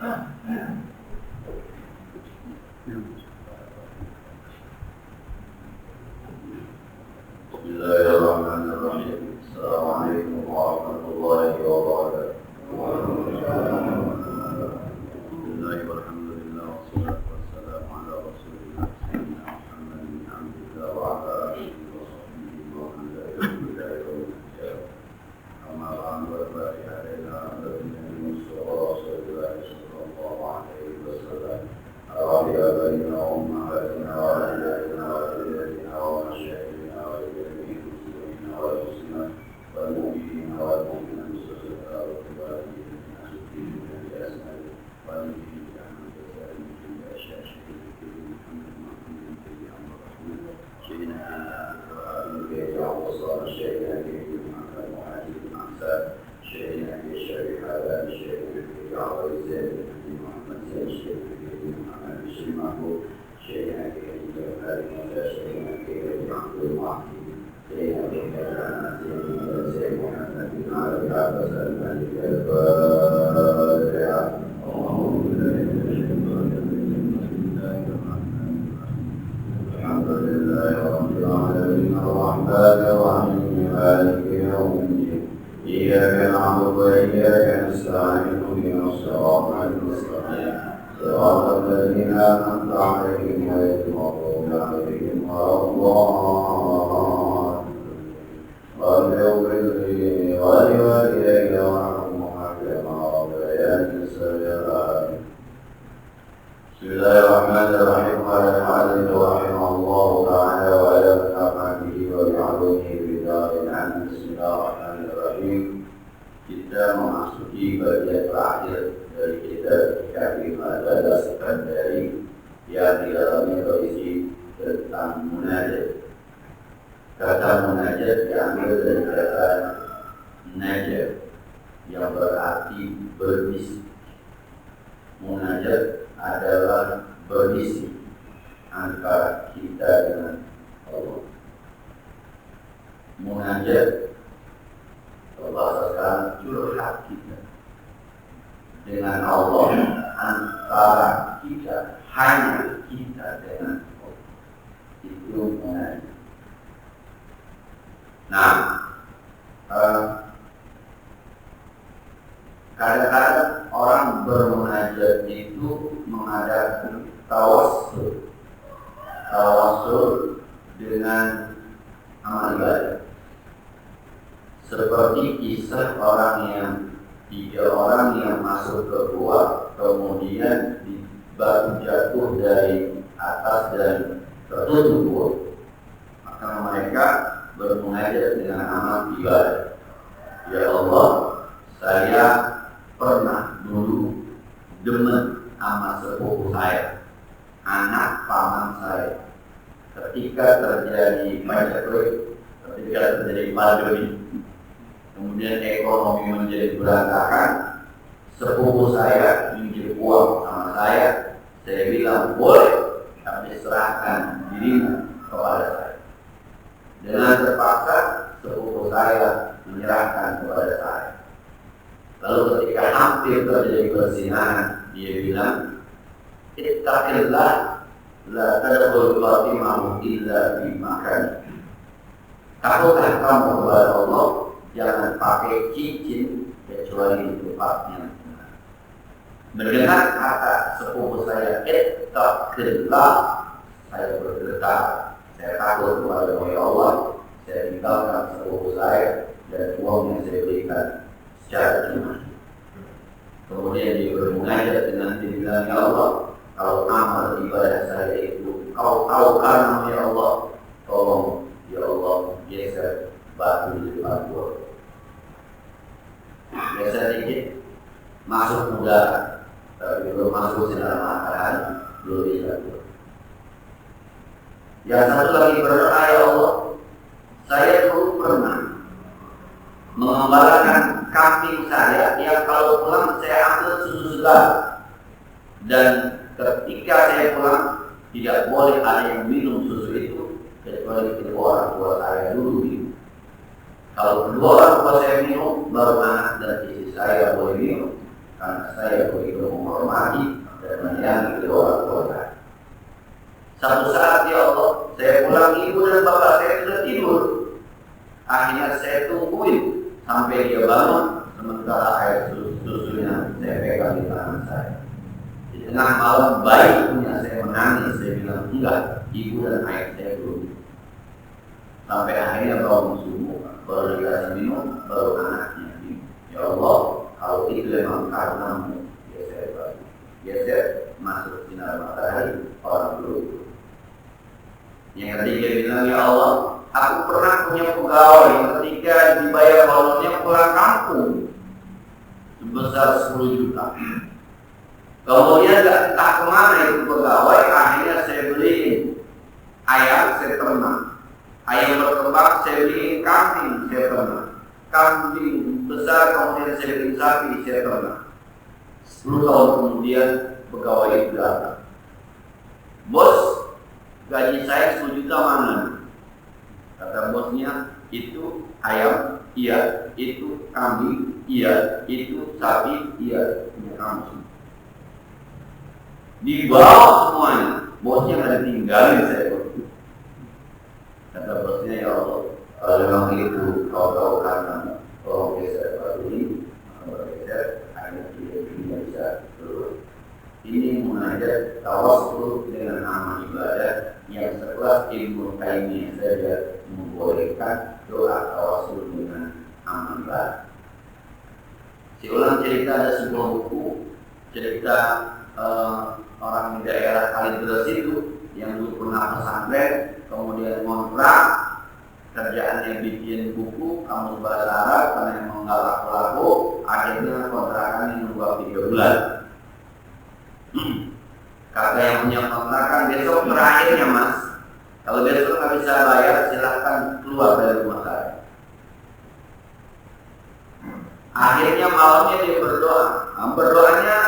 Bismillahirrahmanirrahim. Assalamualaikum warahmatullahi wabarakatuh. Bismillahirrahmanirrahim. Wassalatu wassalamu ala Rasulillah sayyidina Muhammad bin Abdillah wa ala alihi wa sahbihi wa man ila yaumil qiyamah. Amma ba'du wa barik alaina nabiyina Muhammad sallallahu alaihi wasallam. Wa ala alihi wa ummahatina wa abaina wa ajdadina wa masyayikhina wa jami'il muslimina wal muslimat wal mu'minina wal mu'minat wa إياك نعبد وإياك نستعين اهدنا الصراط المستقيم صراط الذين أنعمت عليهم غير المغضوب عليهم ولا الضالين رب اغفر لي ولوالدي وارحمهما كما ربياني صغيرا بسم الله الرحمن الرحيم قال الحديث رحمه الله تعالى ولا نفع به وبعلومه بدار العلم بسم الله الرحمن الرحيم. Kita memasuki bagian terakhir dari kitab Kafi Al-Badas Sekandari yang di dalamnya berisi tentang munajat. Kata munajat diambil dari kata najat yang berarti berbisik. Munajat adalah berbisik antara kita dengan Allah. Munajat bahasa curhat kita dengan Allah, antara kita, hanya kita dengan Allah. Itu munajat. Nah, kadang-kadang orang bermunajat itu mengadakan tawassul dengan amal ibadah. Seperti kisah tiga orang yang masuk ke gua, kemudian batu jatuh dari atas dan tertutup gua. Maka mereka bermunajat dengan amal ibadah. Ya Allah, saya pernah dulu demen sama sepupu saya, anak paman saya. Ketika terjadi pandemi, kemudian ekonomi menjadi berantakan, sepupu saya minjem uang sama saya bilang boleh, tapi serahkan dirimu kepada saya. Dengan terpaksa sepupu saya menyerahkan kepada saya. Lalu ketika hampir terjadi perzinahan, dia bilang, ittaqillah la tadkhul fatimahu illa bi makan. Takutlah kamu kepada Allah, jangan pakai cincin kecuali di tempatnya. Mendengar kata sepupu saya, ittaqillah, saya bergetar. Saya takut kepada Allah. Saya tinggalkan sepupu saya dan uang yang saya berikan secara cuma. Kemudian dia bermunajat dengan bilang, ya Allah, kalau amal ibadah saya itu kau tahu kan ya Allah, tolong ya Allah geser batu di depan gua. Geser dikit, masuk udara, tapi belum masuk sinar matahari, belum bisa. Yang satu lagi berdoa, ya Allah, saya dulu pernah mengembalakan kambing saya yang kalau pulang saya ambil susu segar, dan ketika saya pulang tidak boleh ada yang minum susu itu kecuali kedua orang tua saya dulu minum. Kalau kedua orang tua saya minum, baru anak dan istri saya boleh minum. karena saya begitu menghormati dan menyayangi kedua orang tua. Satu saat ya Allah, saya pulang, ibu dan bapak saya sudah tidur. Akhirnya saya tungguin sampai dia bangun, sementara air susunya saya pegang di tangan saya. Di tengah malam bayi punya saya menangis, saya bilang enggak, ibu dan ayah saya belum. Sampai akhirnya bangun subuh, baru dikasih minum, baru anaknya minum. Ya Allah, kalau itu memang karunamu, ya saya bagi. Ya saya masuk sinar matahari orang belum. Yang ketiga bilang, ya Allah, aku pernah punya pegawai yang ketika dibayar bonusnya pulang kampung sebesar 10 juta. Kemudian entah kemana itu pegawai, akhirnya saya beliin ayam, saya ternak. Ayam berkembang, saya beliin kambing, saya ternak. Kambing besar, kemudian saya beliin sapi, saya ternak. 10 tahun kemudian pegawai itu datang. Bos, gaji saya 10 juta mana? Kata bosnya, itu ayam, iya. Itu kambing, iya. Itu sapi, iya. Punya kamu semua. Dibawa semuanya. Bosnya nggak ditinggalin saya. Kata bosnya, ya Allah, kalau memang itu kau tahu karena tolong geser batu ini, maka bergeser, akhirnya tidak bisa turun. Ini munajat tawassul dengan amal ibadah yang sekelas Ibnu Taimiyah saja membolehkan doa tawassul dengan amal ibadah. Si ulang cerita ada sebuah buku cerita orang di daerah Kalideres itu yang dulu pernah pesantren, kemudian ngontrak, kerjaannya bikin buku kamus bahasa Arab karena emang nggak laku-laku, akhirnya kontrakannya nunggu 3 bulan. Kata yang punya kontrakan, besok terakhirnya mas, kalau besok nggak bisa bayar silahkan keluar dari rumah saya. Akhirnya malamnya dia berdoa. Berdoanya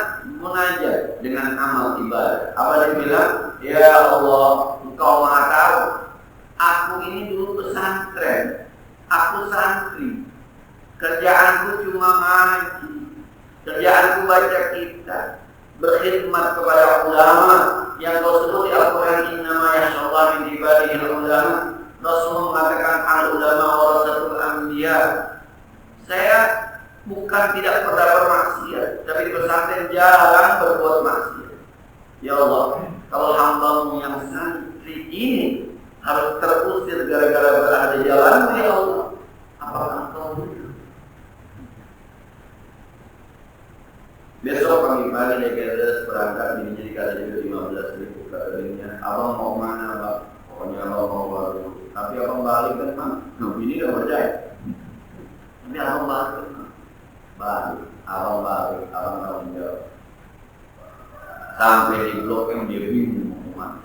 munajat dengan amal ibadah. Apa dia bilang? Ya Allah, Engkau Maha Tahu. Aku ini dulu pesantren, aku santri. Kerjaanku cuma ngaji, kerjaanku baca kitab, berkhidmat kepada ulama yang kau sebut di Al-Quran innama yashallah min ibadihil ulama. Rasulullah mengatakan al ulama warasatul anbiya. Saya bukan tidak pernah bermaksiat, tapi di pesantren jarang berbuat maksiat. Ya Allah, kalau hamba-Mu yang santri ini harus terusir gara-gara berada di jalan-Mu, ya Allah, apakah Engkau begitu? Besok pagi-pagi dari Kalideres berangkat jadi kali 15.000 katanya. Abang mau mana bang? Pokoknya abang mau baru. Tapi abang balik kan bang? Ini gak percaya. Tapi abang balik kan? Balik, abang balik, abang tanggung jawab. Sampai di blok yang dia bingung mau kemana.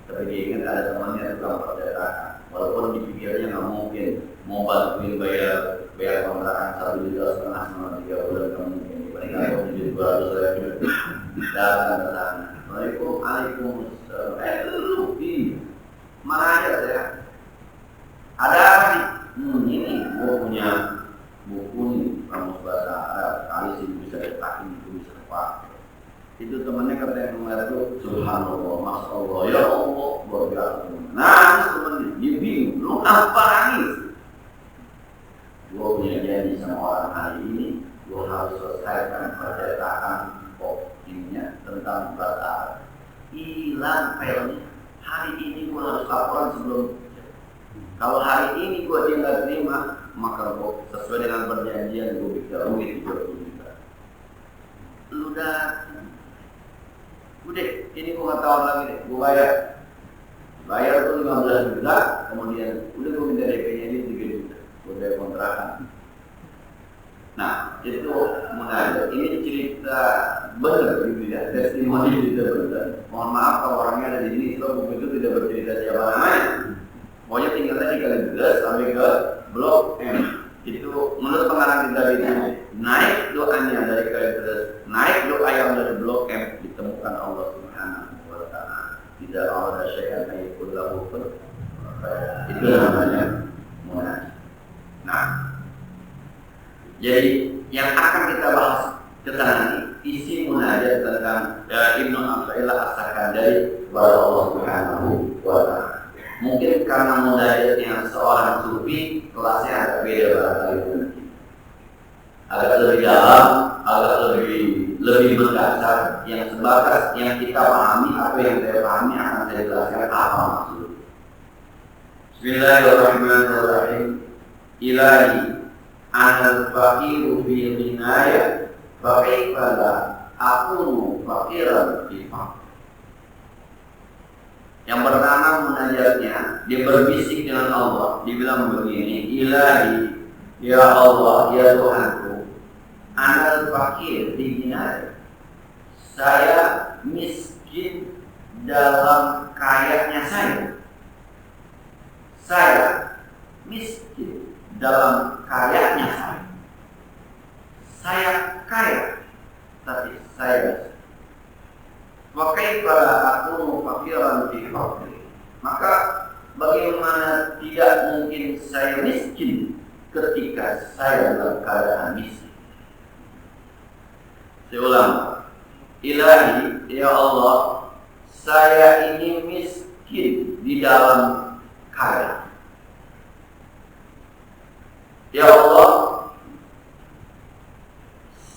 Tapi dia ingat ada temannya tukang percetakan. Walaupun dipikirnya nggak mungkin mau bantuin bayar kontrakan 1,5 juta selama 3 bulan nggak mungkin. Kalau jadi 200.000 datang ke sana. Waalaikumsalam. Mana aja saya? Ada apa nih? Ini gue punya buku nih, kamus bahasa Arab. Kali sih bisa ditakin, itu bisa dipakai. Itu temannya kata yang kemarin itu, Subhanallah, Masya Allah, ya Allah, luar biasa. Nangis temannya, dia bingung, lu apa nangis? Gue punya janji sama orang hari ini. Gue harus selesaikan percetakan ininya tentang bahasa Arab. Hilang filenya. Hari ini gue harus laporan sebelum. Kalau hari ini gue dia nggak terima, maka gue sesuai dengan perjanjian gue bisa rugi 30 juta. Lu datang. Udah, ini gue nggak tahu lagi deh. Gue bayar tuh 15 juta, kemudian udah gue minta DP-nya dia 3 juta. Gue bayar kontrakan. Nah, itu mengajar. Ini cerita benar gitu ya, testimoni cerita benar. Mohon maaf kalau orangnya ada di sini, sebab buku itu tidak bercerita siapa namanya. Pokoknya tinggal tadi Kalideres sampai ke Blok M. Itu menurut pengarang kitab ini, naik doanya dari Kalideres, naik doa yang dari Blok M, ditemukan Allah Subhanahu wa Ta'ala. Tidak ada syai'an ayyukul lahu pun. Itu namanya munajat. Nah, jadi yang akan kita bahas ke sana munajat tentang Ibnu Athaillah As-Sakandari kepada Allah Subhanahu wa Ta'ala. Mungkin karena munajatnya seorang sufi, kelasnya agak beda barangkali dengan kita. Agak lebih dalam, agak lebih mendasar, yang sebatas yang kita pahami, apa yang saya pahami akan saya jelaskan apa maksudnya. Bismillahirrahmanirrahim. Ilahi anal faqiru fi ghinaya fa kaifa la akunu faqiran fi faqr. Yang pertama munajatnya, dia berbisik dengan Allah, dibilang begini, Ilahi, ya Allah, ya Tuhanku, anal fakir di ghinaya, saya miskin dalam kayanya saya. Saya miskin dalam kayanya saya. Saya kaya, tapi saya wa kaifa akunu faqiran fi faqri. Maka bagaimana tidak mungkin saya miskin ketika saya dalam keadaan miskin. Saya ulang. Ilahi, ya Allah, saya ini miskin di dalam kaya. Ya Allah,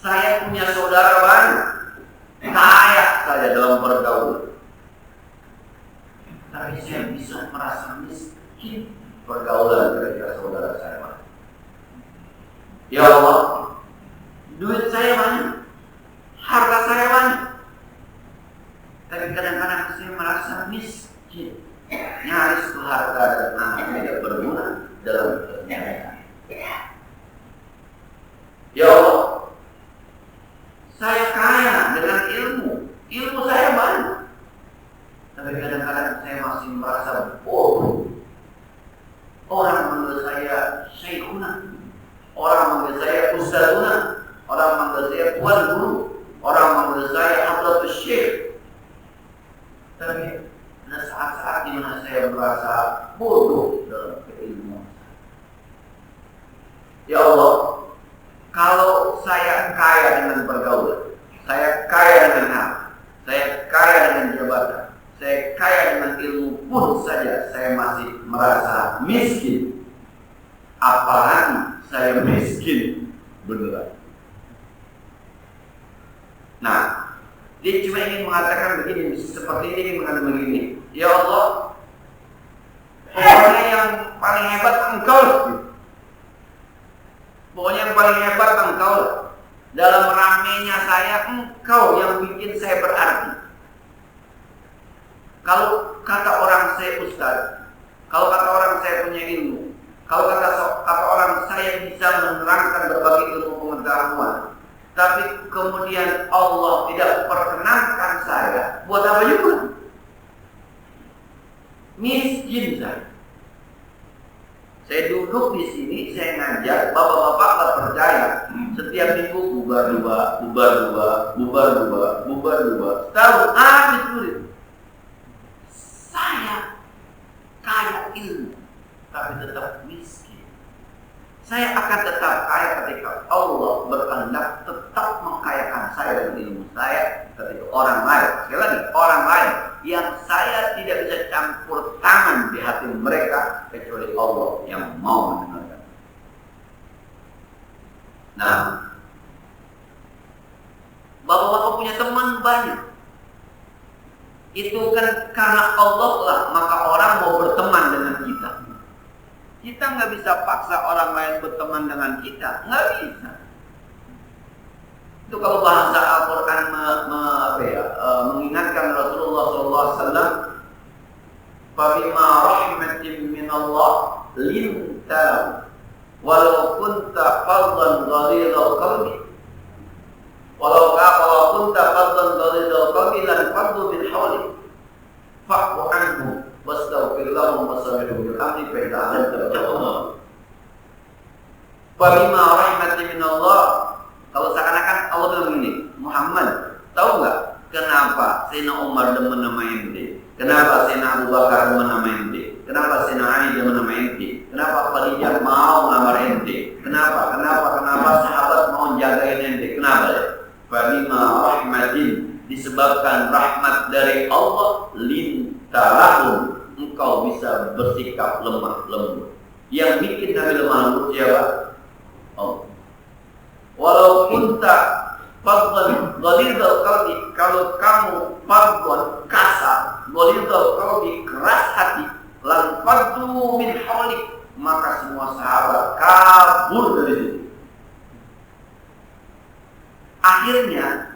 saya punya saudara banyak, kaya saya dalam pergaulan, tapi saya bisa merasa miskin pergaulan ketika saudara saya banyak. Ya Allah, duit saya banyak, harta saya banyak, tapi kadang-kadang saya merasa miskin, nyaris itu harta dan anak tidak berguna dalam hidupnya. Ya Allah, saya kaya dengan ilmu saya banyak, tapi kadang-kadang saya masih merasa bodoh. Orang manggil saya Syekhuna, orang manggil saya Ustazuna, orang manggil saya Tuan Guru, orang manggil saya Abdul Syekh. Tapi ada saat-saat di mana saya merasa bodoh dalam keilmuan. Ya Allah, kalau saya kaya dengan pergaulan, saya kaya dengan harta, saya kaya dengan jabatan, saya kaya dengan ilmu pun saja saya masih merasa miskin, apalagi saya miskin beneran. Nah, dia cuma ingin mengatakan begini, seperti ini mengatakan begini, ya Allah, pokoknya yang paling hebat engkau. Pokoknya yang paling hebat engkau. Dalam ramenya saya, engkau yang bikin saya berarti. Kalau kata orang saya ustaz, kalau kata orang saya punya ilmu, kalau kata orang saya bisa menerangkan berbagai ilmu pengetahuan, tapi kemudian Allah tidak perkenankan saya, buat apa juga? Miskin saya. Saya duduk di sini, saya ngajak, bapak-bapak nggak percaya. Setiap minggu bubar dua, setahun habis duit. Saya kaya ilmu, tapi tetap miskin. Saya akan tetap kaya ketika Allah berkehendak tetap mengkayakan saya dengan ilmu saya. Ketika orang lain, sekali lagi orang lain yang saya tidak bisa campur tangan di hati mereka kecuali Allah yang mau mendengarkan. Nah, bapak-bapak punya teman banyak. Itu kan karena Allah lah, maka orang mau berteman dengan kita. Kita nggak bisa paksa orang lain berteman dengan kita, nggak bisa. Itu kalau bahasa Al-Quran mengingatkan Rasulullah SAW, "Fabima rahmatin min Allah linta walau kunta fadlan ghalidhal qalbi walau kunta fadlan ghalidhal qalbi lan faddu min hawlik fa'fu anhu wastaghfir lahum wastaghfir bil amri fa idza anta Fabima rahmatin min Allah." Kalau seakan-akan Allah bilang begini, Muhammad, tahu nggak kenapa Sayyidina Umar demen nama ente? Kenapa Sayyidina Abu Bakar demen nama ente? Kenapa Sayyidina Ali demen nama ente? Kenapa Khadijah mau ngamar ente? Kenapa sahabat mau jagain ente? Kenapa ya? Fabima rahmatin disebabkan rahmat dari Allah, lintalahum, engkau bisa bersikap lemah lembut. Yang bikin Nabi lemah lembut siapa? Allah. Walau kunta fadlan ghalidhal qalbi, kalau kamu fadlan kasar, ghalidhal qalbi keras hati, lan fadlu min hawlik, maka semua sahabat kabur dari situ. Akhirnya,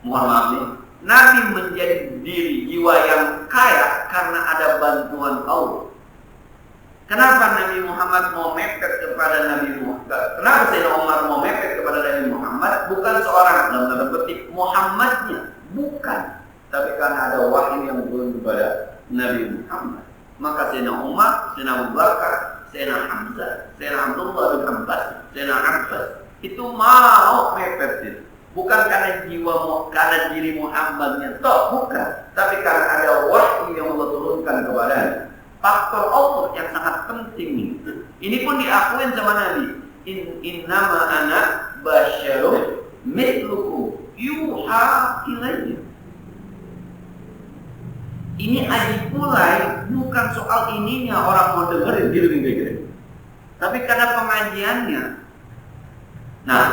mohon maaf nih, Nabi menjadi diri jiwa yang kaya karena ada bantuan Allah. Kenapa Nabi Muhammad mau mepet kepada Nabi Muhammad? Kenapa Sayyidina Umar mau mepet kepada Nabi Muhammad? Bukan seorang dalam tanda petik Muhammadnya, bukan. Tapi karena ada wahyu yang turun kepada Nabi Muhammad. Maka Sayyidina Umar, Sayyidina Abu Bakar, Sayyidina Hamzah, Sayyidina Abdullah bin Abbas, Sayyidina Abbas itu mau mepet itu. Bukan karena jiwa, karena diri Muhammadnya, toh bukan. Tapi karena ada wahyu yang Allah turunkan kepadanya. Faktor Allah yang sangat penting. Ini pun diakuin sama Nabi. Innama ana basyarum mithlukum yuha ilayya. Ini aji mulai bukan soal ininya orang mau dengerin gitu. Tapi karena pengajiannya. Nah,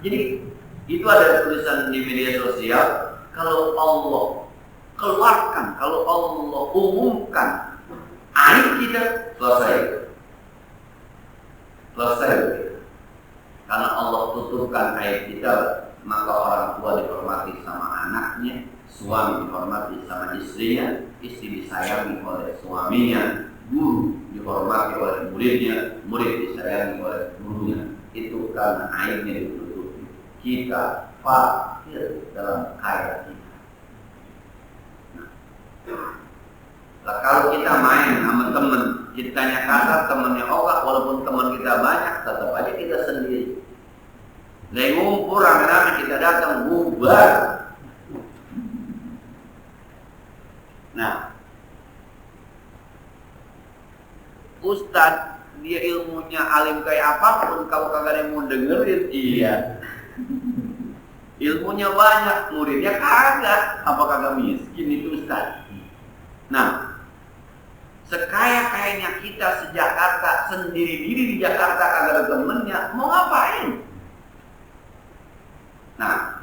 jadi itu ada tulisan di media sosial, kalau Allah keluarkan, kalau Allah umumkan aib kita, selesai. Karena Allah tutupkan aib kita, maka orang tua dihormati sama anaknya, suami dihormati sama istrinya, istri disayangi oleh suaminya, guru dihormati oleh muridnya, murid disayangi oleh gurunya. Itu karena aibnya ditutupi. Kita fakir dalam kaya kita. Nah, kalau kita main sama teman, ceritanya kasar, temannya ogah, walaupun teman kita banyak, tetap aja kita sendiri. Lagi ngumpul rame-rame, kita datang bubar. Nah, Ustadz, dia ilmunya alim kayak apapun, kalau kagak ada yang mau dengerin, iya. Ilmunya banyak, muridnya kagak, apa kagak miskin itu Ustadz. Nah, sekaya-kayanya kita se-Jakarta, sendiri diri di Jakarta kagak ada temennya, mau ngapain? Nah,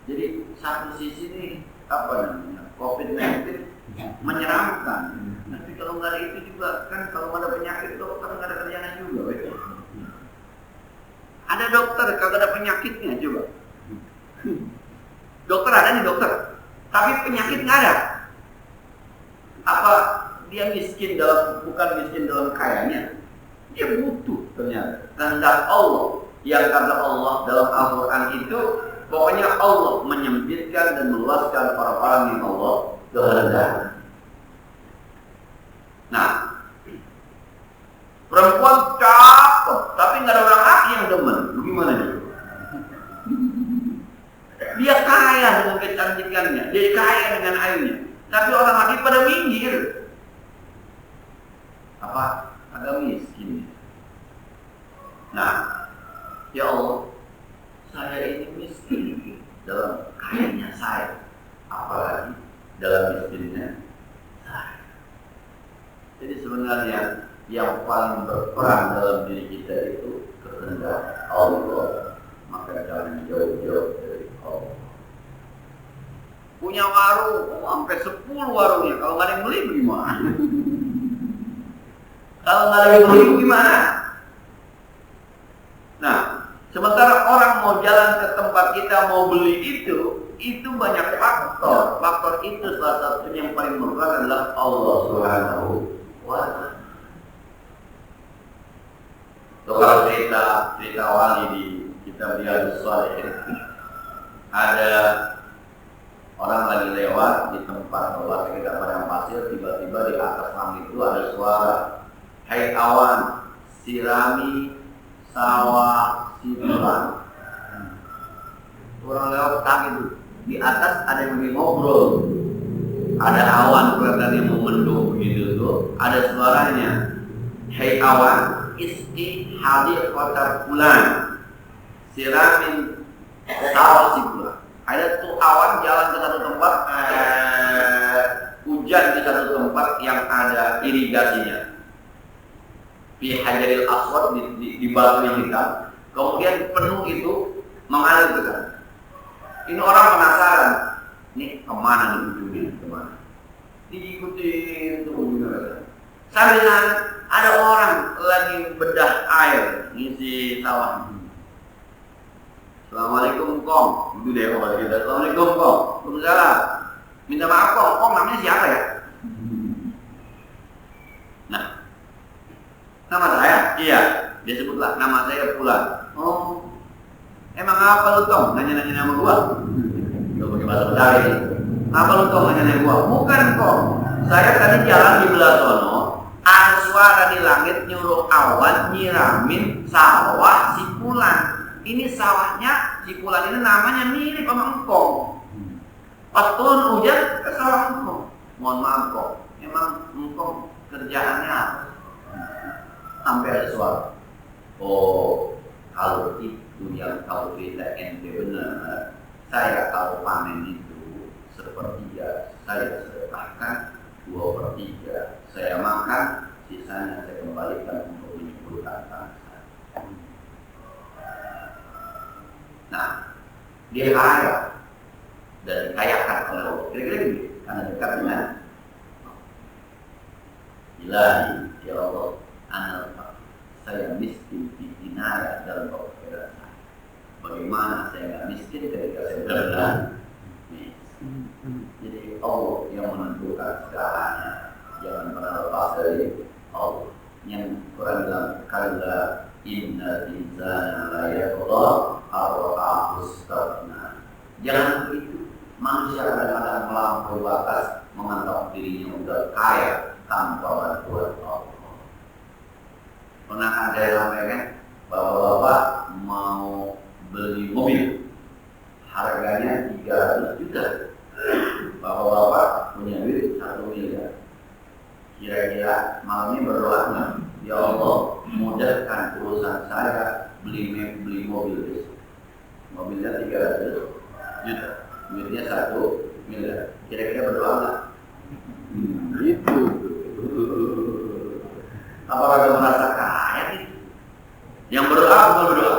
jadi satu sisi nih, apa namanya, COVID-19 menyeramkan. Tapi kalau nggak ada itu juga, kan kalau nggak ada penyakit dokter nggak ada kerjanya juga. Betul? Ada dokter kagak ada penyakitnya juga. Dokter ada nih dokter, tapi penyakit nggak ada. Apa dia miskin dalam, bukan miskin dalam kayanya? Dia butuh ternyata. Kehendak Allah yang kata Allah dalam Al-Quran itu, pokoknya Allah menyempitkan dan meluaskan orang-orang yang Allah kehendaki. Nah, perempuan cakep, tapi nggak ada orang laki yang demen. Gimana nih? Dia kaya dengan kecantikannya, dia kaya dengan airnya, tapi orang laki pada minggir. Apa? Agak miskin. Nah, ya Allah, saya ini miskin dalam kayanya saya, apalagi dalam miskinnya saya. Jadi sebenarnya yang paling berperan dalam diri kita itu kehendak Allah. Maka jangan jauh-jauh dari Allah. Punya warung, sampai 10 warungnya, kalau nggak ada yang beli gimana? Kalau nggak ada yang beli gimana? Nah, sementara orang mau jalan ke tempat kita mau beli itu banyak faktor. Faktor itu salah satunya yang paling berperan adalah Allah Subhanahu wa Ta'ala. Kalau cerita wali di kitab Riyadhus Shalihin, ada orang lagi lewat di tempat lokasi kita padang pasir, tiba-tiba di atas langit itu ada suara, "Hai awan, sirami sawah sibulan." Orang lewat kaget itu. Di atas ada yang lagi ngobrol. Ada awan kelihatan yang memendung gitu tuh. Ada suaranya, "Hai awan, iski hadir kota bulan, siramin sawah sibulan." Ada tuh awan jalan ke satu tempat, hujan di satu tempat yang ada irigasinya. Di Hajaril Aswad di batu yang hitam, kemudian penuh itu mengalir ke sana. Ini orang penasaran, ini kemana nih ujungnya, kemana? Diikutin tuh ujungnya. Sambil ada orang lagi bedah air ngisi sawah. Assalamualaikum Kong, itu dia kepada kita. Assalamualaikum Kong, waalaikumsalam. Minta maaf Kong namanya siapa ya? Nah, nama saya? Iya, dia sebutlah nama saya Fulan. Oh, emang apa lu Tong? Nanya-nanya nama gua? Gak pakai bahasa Betawi. Apa lu Tong nanya-nanya gua? Bukan Kong, saya tadi jalan di belah sono, ada suara di langit nyuruh awan nyiramin sawah si Fulan. Ini sawahnya si Fulan ini namanya mirip sama engkong. Pas turun hujan ke sawah engkong. Mohon maaf Kong, emang engkong kerjaannya apa? Sampai ada suara. Oh, kalau itu yang kau cerita ente benar, saya kalau panen itu sepertiga saya sedekahkan, 2/3 saya makan, sisanya saya kembalikan untuk menyuburkan bangsa. Nah, dia kaya dan dikayakan oleh Allah. Kira-kira gitu, karena dekat dengan Ilahi, ya Allah, saya miskin di dinara dalam keadaan saya. Bagaimana saya nggak miskin ketika saya berjalan? Jadi Allah yang menentukan segalanya. Jangan pernah lepas dari Allah. Yang Quran bilang, kalla inna insana la yatgha ar-ra'ahu istaghna. Jangan begitu. Manusia kadang-kadang melampaui batas, menganggap dirinya udah kaya tanpa bantuan Allah. Pernah kan saya sampaikan bahwa Bapak mau beli mobil harganya 300 juta, Bapak punya duit 1 miliar. Kira-kira malam ini berdoa nggak? Ya Allah, mudahkan urusan saya beli mobil besok. Mobilnya 300 juta, duitnya 1 miliar. Kira-kira berdoa nggak? Itu. Apakah kamu merasa kaya nih? Yang berdoa bukan berdoa.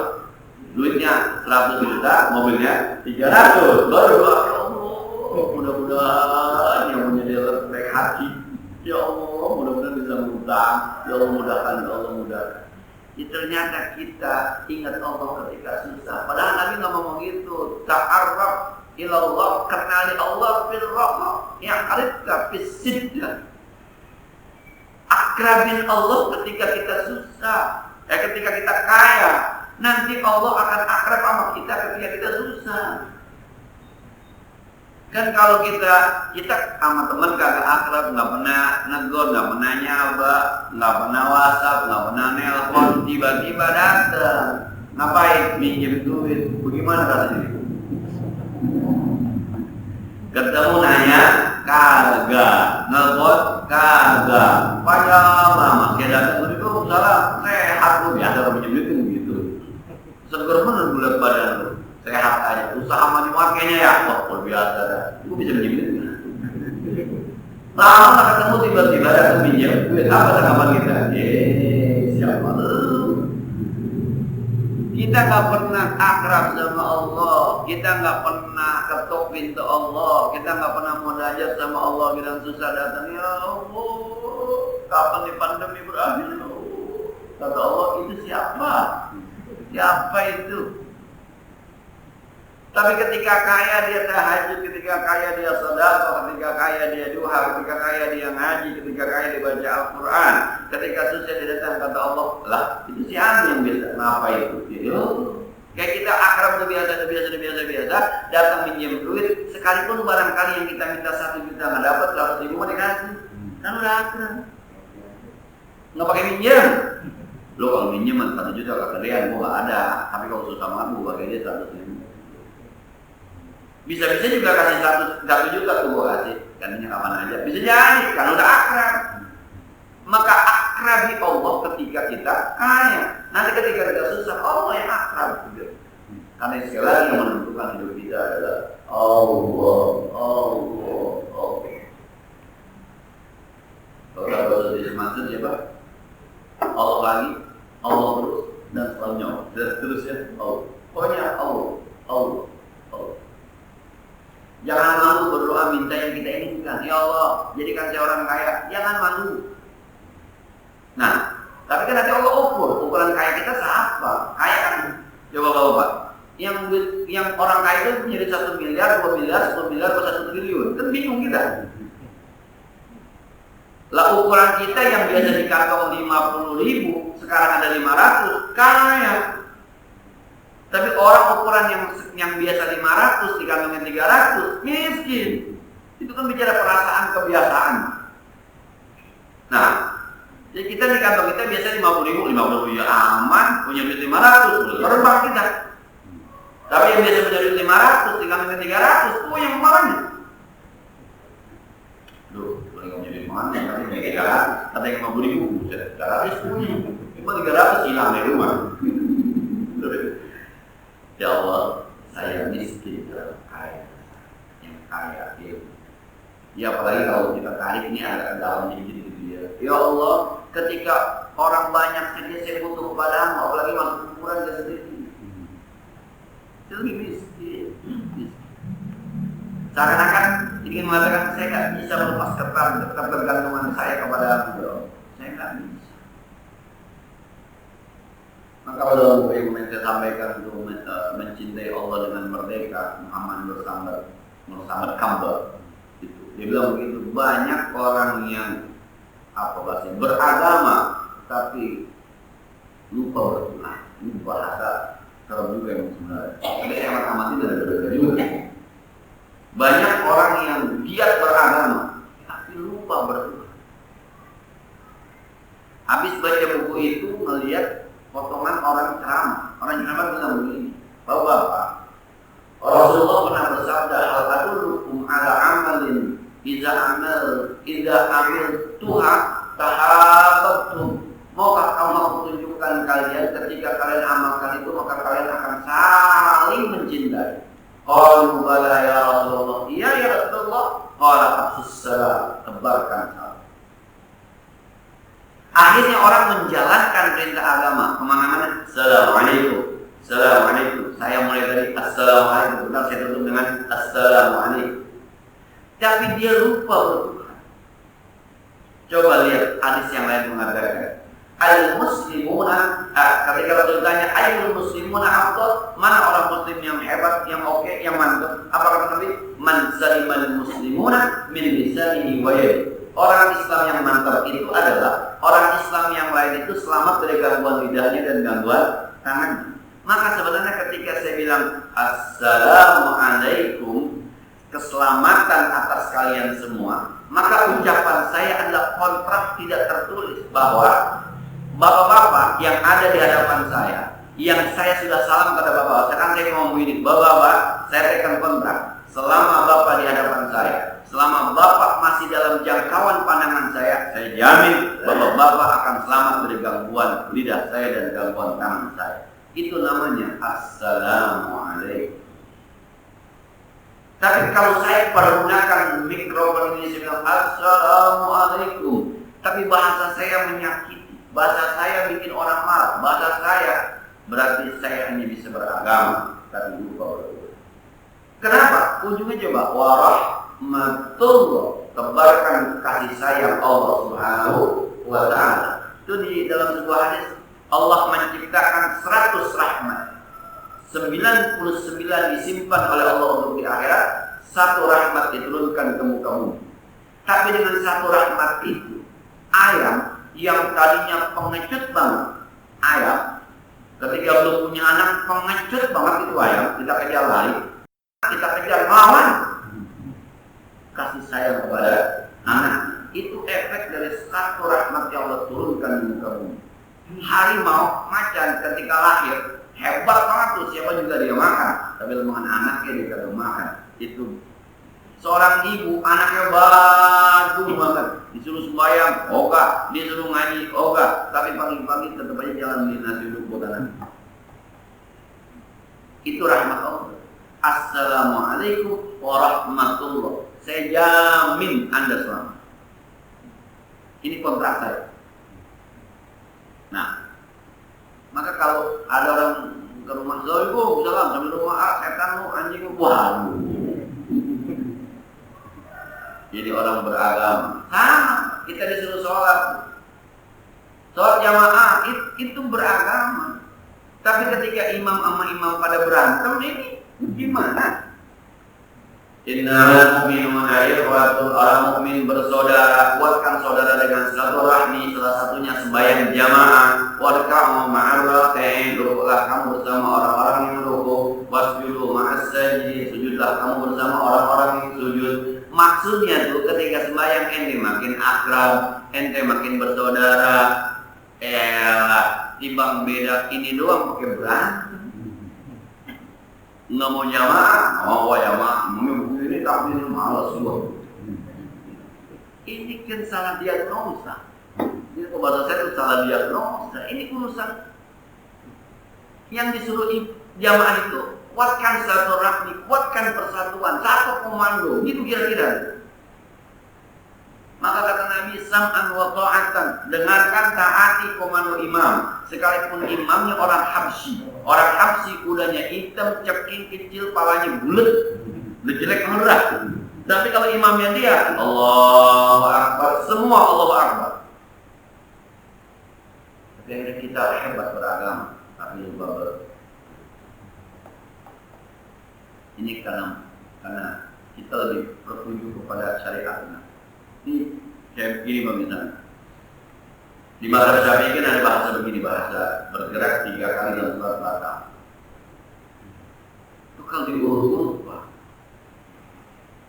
Duitnya 100 juta, mobilnya 300. Baru doa, ya Allah, mudah-mudahan yang punya dia baik hati. Ya Allah, mudah-mudahan bisa berutang. Ya Allah mudahkan, ya Allah mudahkan. Ya, ternyata kita ingat Allah ketika susah. Padahal Nabi nggak ngomong gitu. Ta'arraf ilallah, kenali Allah fil raha, yang arifka fis siddah. Akrabin Allah ketika kita susah, ketika kita kaya. Nanti Allah akan akrab sama kita ketika kita susah. Kan kalau kita sama teman kagak akrab, nggak pernah negor, nggak pernah nyaba, nggak pernah WhatsApp, nggak pernah nelpon, tiba-tiba datang, ngapain? Minjem duit. Bagaimana rasanya? Ketemu nanya, kagak. Nelpon, kagak. Padahal lama dia datang itu salah sehat lu, biasa orang minjem duit gitu. Seger bener bulat badan lu, sehat aja. Usaha mani wakenya ya, luar biasa dah. Lu bisa minjem duit nggak? Lama ketemu tiba-tiba datang minjem duit. Apa tanggapan kita? Siapa lu? Kita nggak pernah akrab sama Allah, kita nggak pernah ketok pintu Allah, kita nggak pernah munajat sama Allah. Bilang susah datang, ya Allah, kapan nih pandemi berakhir? Kata Allah, itu siapa? Siapa itu? Tapi ketika kaya dia tahajud, ketika kaya dia sedekah, ketika kaya dia duha, ketika kaya dia ngaji, ketika kaya dia baca Al-Quran, ketika susah dia datang, kata Allah, lah itu siapa yang bisa? Ngapa itu? Kayak kita akrab biasa, datang minjem duit, sekalipun barangkali yang kita minta 1 juta nggak dapat, 100.000 mau dikasih, kan udah akrab. Nggak pakai minjem. Lo kalau minjem 1 juta kekerian, gua nggak ada. Tapi kalau susah banget, gua pakai dia 100.000. Bisa-bisa juga kasih 1 juta tuh gua kasih, gantinya kapan aja. Bisa jadi, kalau udah akrab. Maka akrabi Allah ketika kita kaya. Nanti ketika kita susah, Allah yang akrab. Karena sekali lagi yang menentukan patokan hidup kita adalah Allah, Allah, Allah. Kalau bahasa maksud siapa? Allah lagi, Allah terus, dan selanjutnya dan seterusnya Allah. Pokoknya Allah, Allah, Allah. Jangan malu berdoa minta yang kita inginkan. Ya Allah, jadikan saya orang kaya. Jangan malu. Nah, tapi kan nanti Allah ukur. Ukuran kaya kita siapa? Kaya kan? Coba bapak. Yang orang kaya itu menjadi 1 miliar, 2 miliar, 10 miliar, 1 triliun. Kan bingung kita. Lah ukuran kita yang biasa di kantong 50.000, sekarang ada 500, kaya. Tapi orang ukuran yang biasa 500 di kantongnya 300, miskin. Itu kan bicara perasaan kebiasaan. Nah, jadi kita di kantong kita biasa 50.000 ya aman, punya duit 500, terbang kita. Tapi yang biasa punya duit 500 di kantongnya 300, yang mana? Duh, boleh punya duit mana? Nanti punya 300, kata yang 50.000, 300 punya. Cuma 300 hilang dari rumah. Ya Allah, saya miskin dalam kaya, yang kaya dia. Ya apalagi kalau kita tarik ini agak dalam gitu dia. Ya Allah, ketika orang banyak saja saya butuh kepadamu, apalagi masuk kuburan saya sendiri. Saya lebih miskin. Seakan-akan ingin mengatakan saya nggak bisa melepas ketergantungan saya kepada saya nggak bisa. Maka dalam buku yang saya sampaikan untuk mencintai Allah dengan merdeka, Muhammad bersama Campbell itu. Dia bilang begitu, banyak orang yang beragama tapi lupa bertuhan. Ini bahasa serem juga yang sebenarnya. Tapi saya amati dari berbeda juga. Banyak orang yang giat beragama tapi lupa bertuhan. Habis baca buku itu melihat potongan orang ceramah. Orang ceramah bilang begini, Bapak-bapak, Rasulullah pernah bersabda, hal adullukum ala amalin idza amil tuha tahabbtum. Maukah kamu tunjukkan kalian ketika kalian amalkan itu maka kalian akan saling mencintai. Qalu bala ya Rasulullah. Iya ya Rasulullah. Qala afsus salam, tebarkan salam. Akhirnya orang menjalankan perintah agama kemana-mana. Assalamualaikum, Assalamualaikum. Saya mulai dari Assalamualaikum, benar saya tutup dengan Assalamualaikum. Tapi dia lupa berdoa. Coba lihat hadis yang lain mengatakan, al-muslimuna. Ketika Rasul tanya, ayyul muslimuna afdal, mana orang muslim yang hebat, yang oke, yang mantap? Apa kata Nabi? Man salimal muslimuna min lisanihi wa yadihi. Orang Islam yang mantap itu adalah orang Islam yang lain itu selamat dari gangguan lidahnya dan gangguan tangannya. Maka sebenarnya ketika saya bilang Assalamualaikum, keselamatan atas kalian semua, maka ucapan saya adalah kontrak tidak tertulis bahwa bapak-bapak yang ada di hadapan saya, yang saya sudah salam kepada bapak-bapak, sekarang saya ngomong ini, bapak-bapak, saya tekan kontrak selama bapak di hadapan saya. Selama bapak masih dalam jangkauan pandangan saya jamin bapak-bapak akan selamat dari gangguan lidah saya dan gangguan tangan saya. Itu namanya Assalamualaikum. Tapi kalau saya pergunakan mikrofon ini, saya bilang Assalamualaikum, tapi bahasa saya menyakiti, bahasa saya bikin orang marah, bahasa saya berarti saya hanya bisa beragama, tapi lupa berdoa. Kenapa? Ujungnya coba warahmatullah, tebarkan kasih sayang Allah Subhanahu wa ta'ala. Itu di dalam sebuah hadis, Allah menciptakan 100 rahmat, 99 disimpan oleh Allah untuk di akhirat, 1 rahmat diturunkan ke muka bumi. Tapi dengan 1 rahmat itu, ayam yang tadinya pengecut banget, ayam ketika belum punya anak pengecut banget itu ayam, kita kejar lari, kita kejar lawan, kasih sayang kepada anak. Itu efek dari 1 rahmat yang Allah turunkan di muka bumi. Harimau, macan ketika lahir hebat banget tuh, siapa juga dia makan, tapi lembahan anaknya dia kagak makan. Itu seorang ibu anaknya batu banget, disuruh sembahyang ogah, disuruh ngaji ogah, tapi pagi-pagi tetap aja jalan beli nasi uduk buat anak. Itu rahmat Allah. Assalamualaikum warahmatullahi. Saya jamin Anda selamat. Ini kontrak saya. Nah, maka kalau ada orang ke rumah Zoibu, salam sambil rumah setan lu, anjing lu, waduh. Jadi orang beragama. Sama, kita disuruh sholat. Sholat jamaah itu beragama. Tapi ketika imam sama imam pada berantem, ini gimana? Innamal mu'minuna ikhwatun, orang mukmin bersaudara, kuatkan saudara dengan silaturahmi, salah satunya sembahyang jamaah. Warka'u ma'ar raki'in, rukuklah kamu bersama orang-orang yang rukuk. Wasjudu ma'as sajidin, sujudlah kamu bersama orang-orang yang sujud. Maksudnya tuh ketika sembahyang ente makin akrab, ente makin bersaudara. Timbang beda ini doang pakai berantem. Nggak mau jamaah, jamaah, ini tapi malas gua. Ini kan salah diagnosa. Ini kalau bahasa saya itu salah diagnosa. Ini urusan yang disuruh jamaah itu kuatkan silaturahmi, kuatkan persatuan, satu komando, gitu kira-kira. Maka kata Nabi, sam'an wa ta'atan, dengarkan, taati komando imam. Sekalipun imamnya orang Habsyi. Orang Habsyi kudanya hitam, ceking kecil, palanya bulet, jelek merah. Tapi kalau imamnya dia, Allahu Akbar, semua Allahu Akbar. Tapi kita hebat beragama, tapi lupa ini karena kita lebih bertuju kepada syariatnya. Ini kayak begini misalnya. Di mazhab Syafi'i kan ada bahasa begini, bahasa bergerak 3 kali dalam surat Fatihah. Itu kalau diurut-urut, Pak.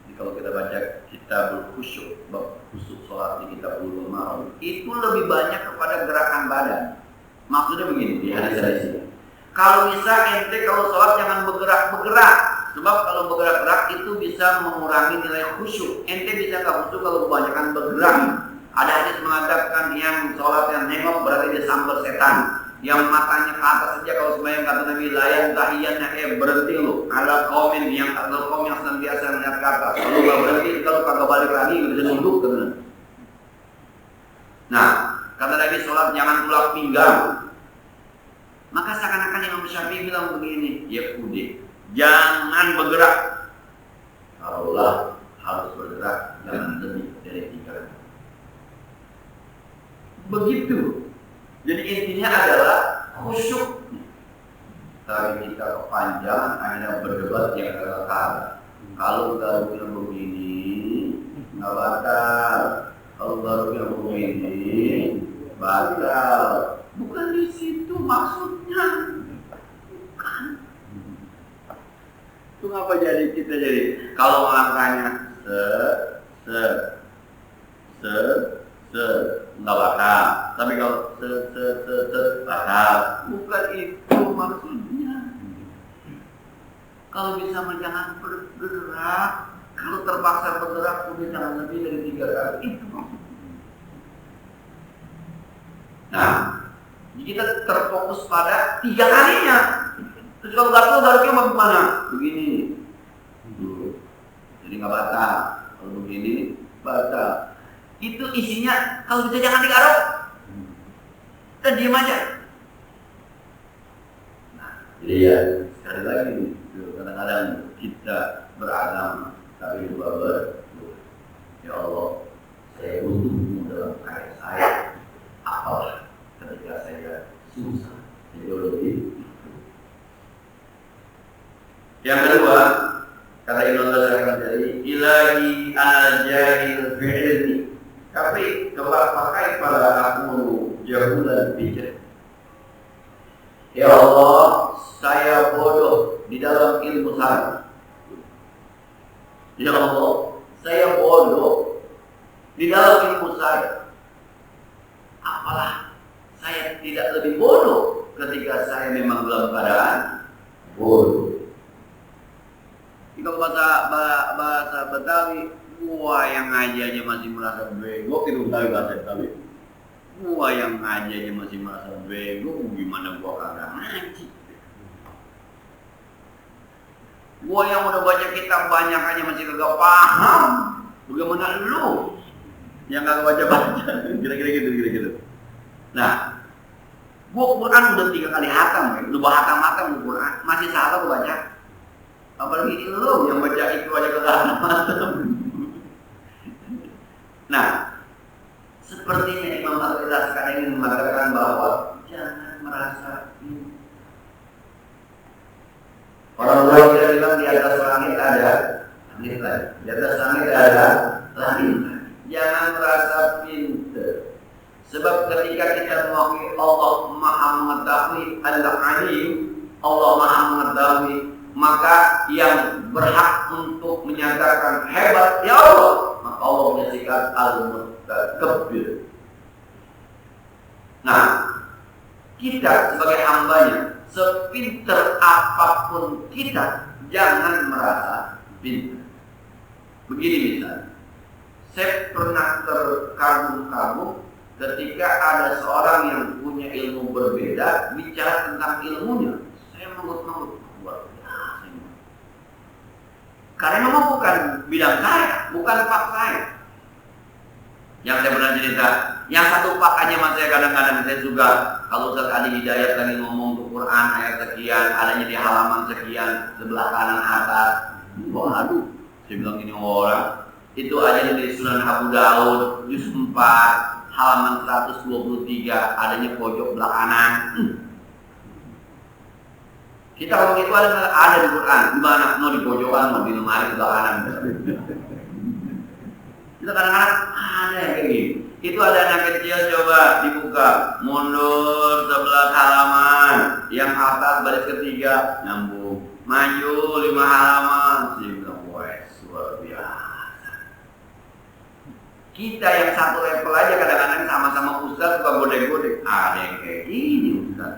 Jadi kalau kita baca kitabul khusyuk, bab khusyuk sholat di kitabul ma'ruf, itu lebih banyak kepada gerakan badan. Maksudnya begini, di hadis-hadis. Kalau bisa ente kalau sholat jangan bergerak-bergerak. Sebab kalau bergerak-gerak itu bisa mengurangi nilai khusyuk. Ente bisa nggak khusyuk kalau kebanyakan bergerak. Ada hadis mengatakan yang sholat yang nengok berarti dia sambar setan. Yang matanya ke atas saja kalau sembahyang kata Nabi layan tahiyyannya berhenti lu. Ada kaum yang senantiasa melihat ke atas. Kalau nggak berhenti kalau kagak balik lagi bisa nunduk kan. Nah, kata Nabi sholat jangan tulak pinggang. Maka seakan-akan Imam Syafi'i bilang begini, ya udah, jangan bergerak. Kalaulah harus bergerak, jangan lebih dari 3 kali. Begitu. Jadi intinya adalah khusyuk. Tapi kita kepanjangan akhirnya berdebat yang kalah. Kalau baru bilang begini, nggak batal. Kalau baru bilang begini, batal. Bukan di situ maksudnya. Bukan. Itu ngapa jadi kita jadi kalau langkahnya nggak bakal. Tapi kalau bakal. Bukan itu maksudnya. Kalau bisa jangan bergerak. Kalau terpaksa bergerak udah jangan lebih dari 3 kali. Itu maksudnya. Nah, kita terfokus pada 3 kalinya. Terus kalau gatal baru mau gimana? Begini. Jadi nggak batal. Kalau begini batal. Itu isinya kalau bisa jangan digaruk. Kita diam aja. Nah, jadi ya sekali lagi kadang-kadang kita beragama tapi juga ya Allah, saya butuh dalam karya saya. Apalah ketika saya susah ideologi. Yang kedua, kata Imam Ghazali tadi, ilahi al-jahil fi'ilni. Tapi coba pakai pada aku jahulan bijak. Ya Allah, saya bodoh di dalam ilmu saya. Ya Allah, saya bodoh di dalam ilmu saya. Apalah saya tidak lebih bodoh ketika saya memang dalam keadaan bodoh. Jika bahasa Betawi, gua yang ngaji aja masih merasa bego, itu Betawi bahasa Betawi. Gua yang ngaji aja masih merasa bego, gimana gua kagak ngaji? Gua Gua yang udah baca kitab banyak aja masih kagak paham. Bagaimana lu yang kagak baca-baca? Kira-kira gitu. Nah, gua Quran udah 3 kali hatam, udah hatam Quran, masih salah gua baca. Apalagi lu yang baca itu aja kagak hatam. Nah, sepertinya Imam Al-Ghazali sekarang ingin mengatakan bahwa jangan merasa ini. Orang tua kita bilang di atas langit ada langit lagi. Di atas langit ada langit. Jangan merasa pintar. Sebab ketika kita mengakui Allah Maha Mengetahui Al-Alim, Allah Maha Mengetahui, maka yang berhak untuk menyatakan hebat ya Allah, maka Allah punya sikap Al-Mutakabbir. Nah, kita sebagai hambanya, sepinter apapun kita, jangan merasa pintar. Begini misalnya, saya pernah terkagum-kagum ketika ada seorang yang punya ilmu berbeda bicara tentang ilmunya. Saya manggut-manggut, luar biasa. Karena memang bukan bidang saya, bukan pak saya. Yang saya pernah cerita, yang satu pak aja mas saya kadang-kadang saya juga kalau Ustaz Adi Hidayat lagi ngomong tuh Quran ayat sekian, adanya di halaman sekian, sebelah kanan atas. Waduh, saya bilang ini orang itu aja di Sunan Abu Daud juz 4 halaman 123 adanya pojok belah kanan. Kita kalau itu ada di Quran, di mana? Mau di pojokan, mau di lemari sebelah kanan. Kita kadang-kadang ada yang kayak gini. Itu ada anak kecil coba dibuka, mundur 11 halaman, yang atas baris ketiga nyambung, maju 5 halaman, sih bilang wes luar biasa. Kita yang satu level aja kadang-kadang sama-sama ustaz suka godek-godek, ada yang kayak gini ustaz.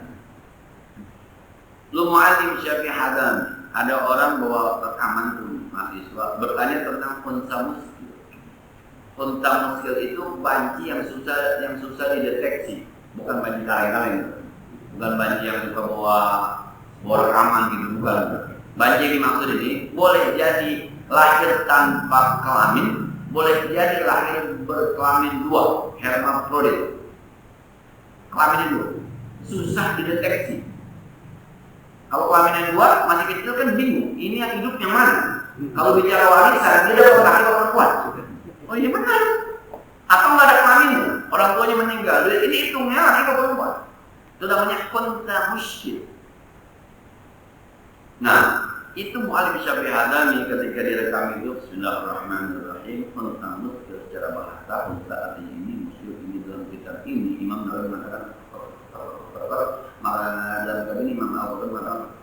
Lu mu'alim Syafi'i Hadam, ada orang bawa rekaman tuh mahasiswa bertanya tentang konsamus. Unta muskil itu banci yang susah dideteksi, bukan banci kaleng-kaleng, bukan banci yang suka bawa rekaman gitu, bukan. Banci yang dimaksud ini boleh jadi lahir tanpa kelamin, boleh jadi lahir berkelamin 2, hermafrodit. Kelaminnya 2, susah dideteksi. Kalau kelamin yang 2 masih kecil kan bingung, ini yang hidup yang mana? Kalau bicara warisan dia dapat laki atau perempuan. Oh iya benar. Atau nggak ada kelaminnya, orang tuanya meninggal. Jadi ini hitungnya laki atau perempuan. Itu namanya kontra muskil. Nah, itu Mu'allim Syafi'i Hadami ketika direkam itu Bismillahirrahmanirrahim, kontra muskil secara bahasa, kontra artinya ini, muskil ini dalam kitab ini, Imam Nawawi mengatakan, maka dalam kitab ini Imam Nawawi mengatakan,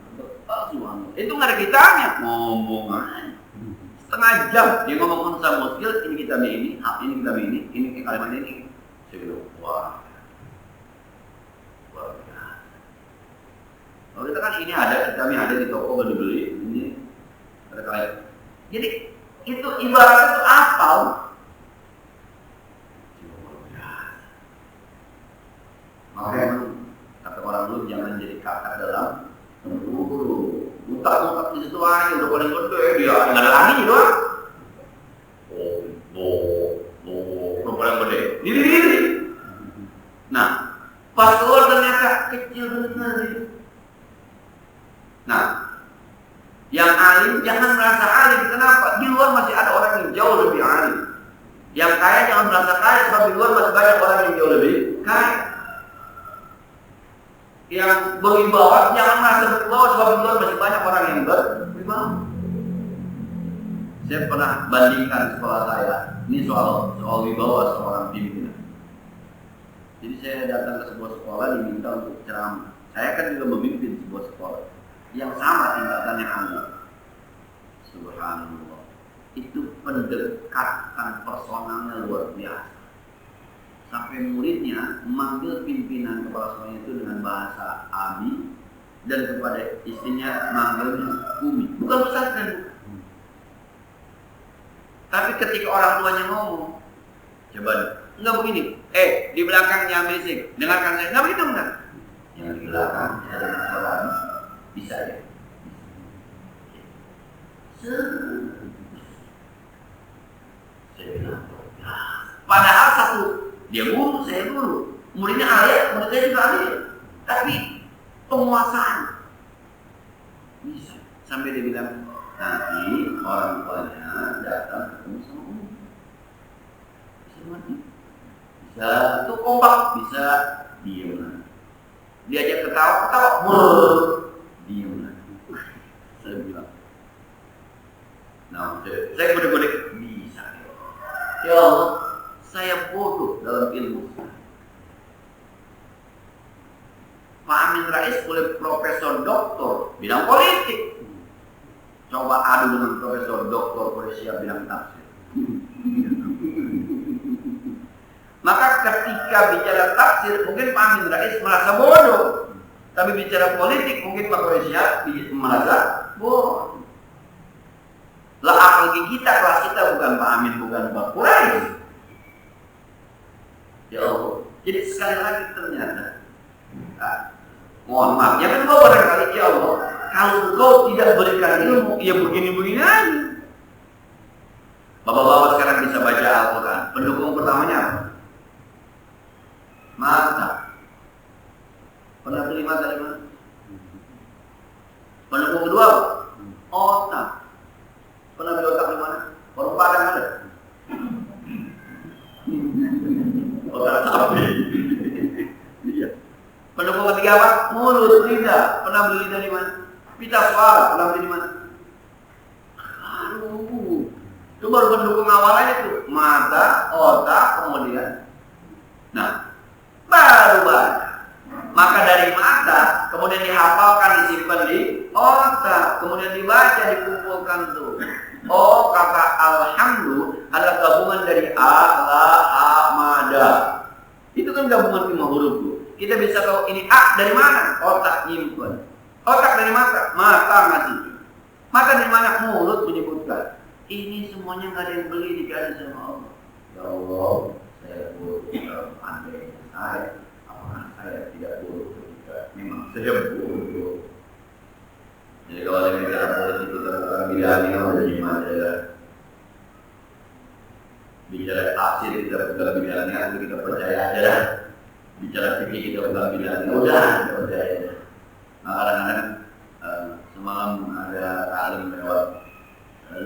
itu nggak ada kitabnya, ngomong aja. Setengah jam dia ngomong kontra muskil, ini kitab ini kitab ini kalimat ini. Saya bilang, wah. Kalau kita kan ini ada, kitabnya ada di toko kalau dibeli, ini ada kayak. Jadi itu ibaratnya itu apal. Makanya kata orang dulu jangan jadi kakak dalam guru. Mutak-mutak di situ aja udah paling gede dia nggak ada lagi doang. Udah paling gede. Diri. Nah, pas keluar ternyata kecil benar itu. Nah, yang alim jangan merasa alim. Kenapa? Di luar masih ada orang yang jauh lebih alim. Yang kaya jangan merasa kaya, sebab di luar masih banyak orang yang jauh lebih kaya. Yang berwibawa jangan merasa berwibawa, sebab di luar masih banyak orang yang berwibawa. Saya pernah bandingkan sekolah saya. Ini soal wibawa seorang pimpinan. Jadi saya datang ke sebuah sekolah diminta untuk ceramah. Saya kan juga memimpin sebuah sekolah yang sama tingkatannya Allah. Subhanallah. Itu pendekatan personalnya luar biasa. Sampai muridnya memanggil pimpinan kepala sekolahnya itu dengan bahasa Abi, dan kepada istrinya manggilnya Umi. Bukan pesantren. Tapi ketika orang tuanya ngomong, coba enggak begini. Di belakang jangan berisik. Dengarkan saya. Enggak begitu enggak. Yang di belakang ada masalah. Bisa ya. Saya bilang, padahal satu, dia guru, saya guru. Muridnya alia, murid saya juga alia. Tapi penguasaan bisa. Sampai dia bilang, nanti orang tuanya datang ketemu sama umum. Bisa mati. Bisa itu kompak, bisa diam. Diajak ketawa, diam. Saya bilang, nah, saya bodek-bodek bisa. Ya Allah, saya bodoh dalam ilmu. Pak Amin Rais boleh profesor doktor bidang politik. Coba adu dengan profesor doktor Polisia bidang tafsir. Maka ketika bicara tafsir mungkin Pak Amin Rais merasa bodoh. Tapi bicara politik mungkin Pak Polisia merasa bodoh. Lah apalagi kita, kelas kita bukan Pak Amin, bukan Pak Quraisy. Ya Allah. Jadi sekali lagi ternyata mohon maaf, yang kedua barangkali ya Allah, kalau engkau tidak berikan ilmu, ya begini-begini aja. Bapak-bapak sekarang bisa baca Al-Quran. Pendukung pertamanya apa? Mata. Pernah beli mata di mana? Pendukung kedua apa? Otak. Pernah beli otak di mana? Warung Padang ada. Otak sapi. Iya. Pendukung ketiga apa? Mulut, lidah. Pernah beli lidah di mana? Pita suara. Pernah beli di mana? Aduh. Itu baru pendukung awalnya tuh. Mata, otak, kemudian. Nah, baru baca. Maka dari mata, kemudian dihafalkan, disimpan di otak, kemudian dibaca, dikumpulkan tuh. Oh, kata alhamdulillah adalah gabungan dari ala, amada. Itu kan gabungan 5 huruf tuh. Kita bisa tahu ini A dari mana? Otak nyimpen. Otak dari mata? Mata ngasih. Mata dari mana? Mulut menyebutkan. Ini semuanya nggak ada yang beli, dikasih sama Allah. Ya Allah, saya bodoh. Andai saya, apakah saya tidak bodoh ketika memang saya bodoh. Jadi kalau ada bicara politik kita bukan bidangnya, udah gimana ya? Bicara tafsir kita bukan bidangnya, kita percaya aja. Bicara fikih kita bukan bidangnya, udah percaya. Nah, kadang-kadang semalam ada taklim lewat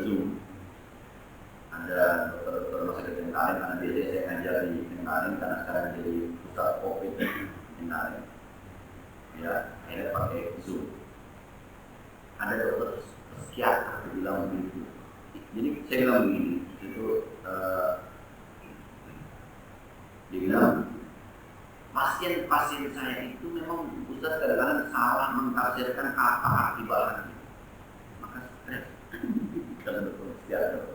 Zoom. Ada dokter-dokter rumah sakit yang lain, karena biasanya saya ngajar di yang lain, karena sekarang jadi pusat COVID yang lain. Ya, akhirnya pakai Zoom. Ada dokter psikiater bilang begitu. Jadi saya bilang begini, itu dia bilang pasien-pasien saya itu memang Ustaz kadang-kadang salah mentafsirkan apa arti bahannya. Maka stres. Karena dokter psikiater,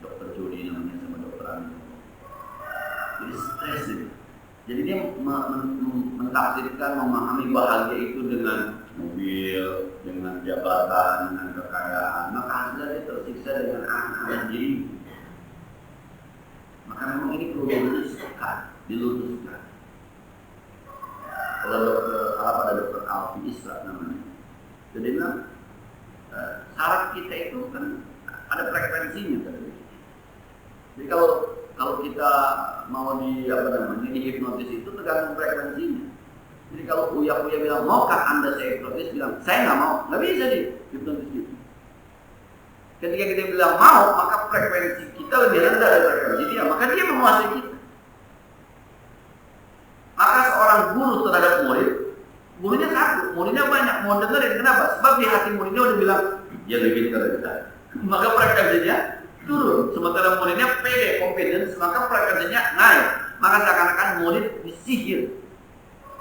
dokter Jody namanya sama dokter Amin. Jadi stres itu. Jadi dia mentafsirkan, memahami bahagia itu dengan mobil, dengan jabatan, dengan kekayaan. Maka hasilnya dia tersiksa dengan anak jadi. Maka memang ini perlu diluruskan. Kalau dokter Arab ada dokter Alfi Isra namanya. Jadi bilang saraf kita itu kan ada frekuensinya kan. Jadi kalau kita mau dihipnotis itu tergantung frekuensinya. Jadi kalau Uya bilang, maukah Anda saya hipnotis? Bilang, saya nggak mau, nggak bisa dihipnotis gitu. Ketika kita bilang mau, maka frekuensi kita lebih rendah dari frekuensi dia, maka dia menguasai kita. Maka seorang guru terhadap murid, gurunya satu, muridnya banyak, mau dengerin, kenapa? Sebab di hati muridnya udah bilang, dia lebih pintar dari kita. Maka frekuensinya turun, sementara muridnya pede, confidence, maka frekuensinya naik. Maka seakan-akan murid disihir.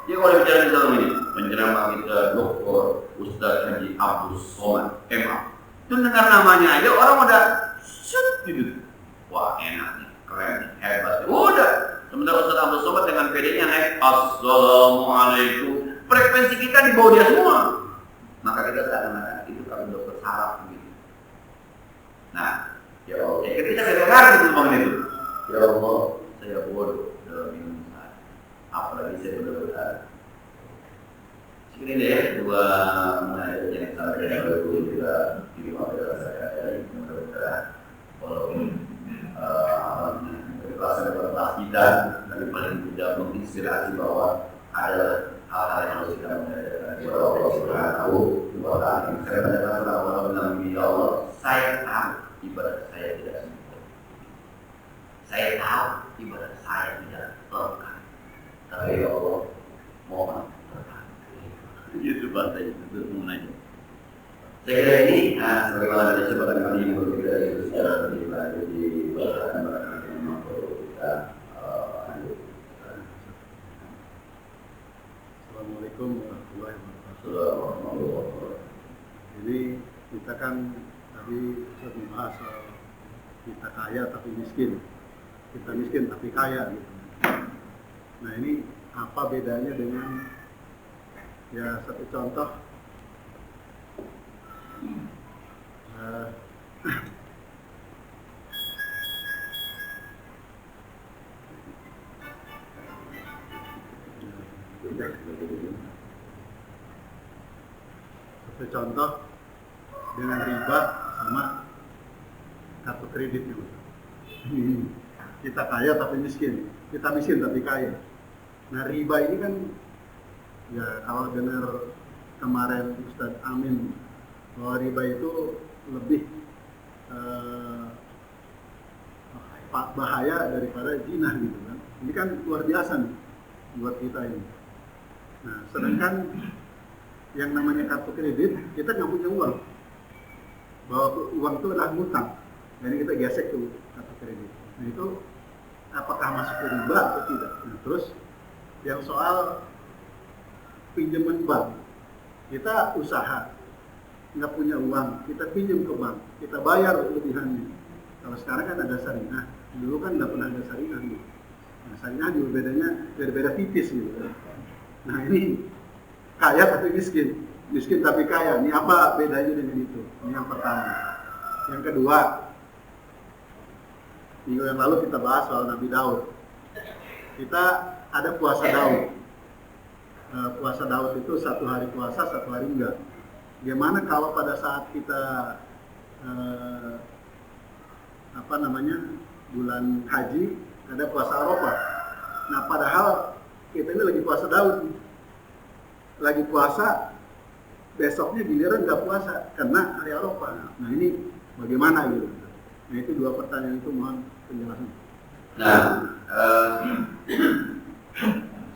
Dia kalau bicara di dalam ini, penceramah kita Dr. Ustaz Haji Abdul Somad, MA. Itu dengar namanya aja orang udah shoot gitu. Wah enak nih, keren nih, hebat. Udah. Sementara Ustaz Abdul Somad dengan PD-nya naik, Assalamualaikum. Frekuensi kita di bawah dia semua. Maka kita seakan-akan itu kalau dokter saraf gitu. Nah, ya Allah, kita dengar gitu bang itu. Ya Allah, saya bodoh dalam ilmu. Apalagi saya benar-benar ini deh dua mengenai yang sampai dengan juga di saya tahu ibadah saya tidak sempurna. Saya tahu ibadah saya tidak lengkap. Tapi ya Allah, mohon berkati. Itu bahasanya itu semuanya. Saya kira ini sebagaimana disebutkan kali ini berbeda itu secara pribadi di bahasa memang perlu kita lanjutkan. Assalamualaikum warahmatullahi wabarakatuh. Jadi kita kan tadi sudah membahas soal kita kaya tapi miskin, kita miskin tapi kaya gitu. Nah ini apa bedanya dengan ya satu contoh satu contoh dengan riba sama kartu kredit itu. Kita kaya tapi miskin, kita miskin tapi kaya. Nah riba ini kan ya kalau dengar kemarin Ustadz Amin bahwa riba itu lebih bahaya daripada zina gitu kan. Ini kan luar biasa nih buat kita ini. Nah sedangkan yang namanya kartu kredit kita nggak punya uang, bahwa uang itu adalah ngutang, jadi kita gesek tuh kartu kredit. Nah itu apakah masuk ke riba atau tidak? Nah, terus yang soal pinjaman bank, kita usaha nggak punya uang, kita pinjam ke bank, kita bayar lebihannya. Kalau sekarang kan ada syariah, dulu kan nggak pernah ada syariah gitu. Nah, syariah juga bedanya beda-beda tipis gitu. Nah ini kaya tapi miskin, miskin tapi kaya. Ini apa bedanya dengan itu? Ini yang pertama. Yang kedua, minggu yang lalu kita bahas soal Nabi Daud. Kita ada puasa Daud. Puasa Daud itu 1 hari puasa, 1 hari enggak. Gimana kalau pada saat kita bulan haji ada puasa Arafah. Nah padahal kita ini lagi puasa Daud, lagi puasa, besoknya giliran nggak puasa karena hari Arafah. Nah ini bagaimana gitu? Nah itu 2 pertanyaan itu mohon penjelasan. Nah,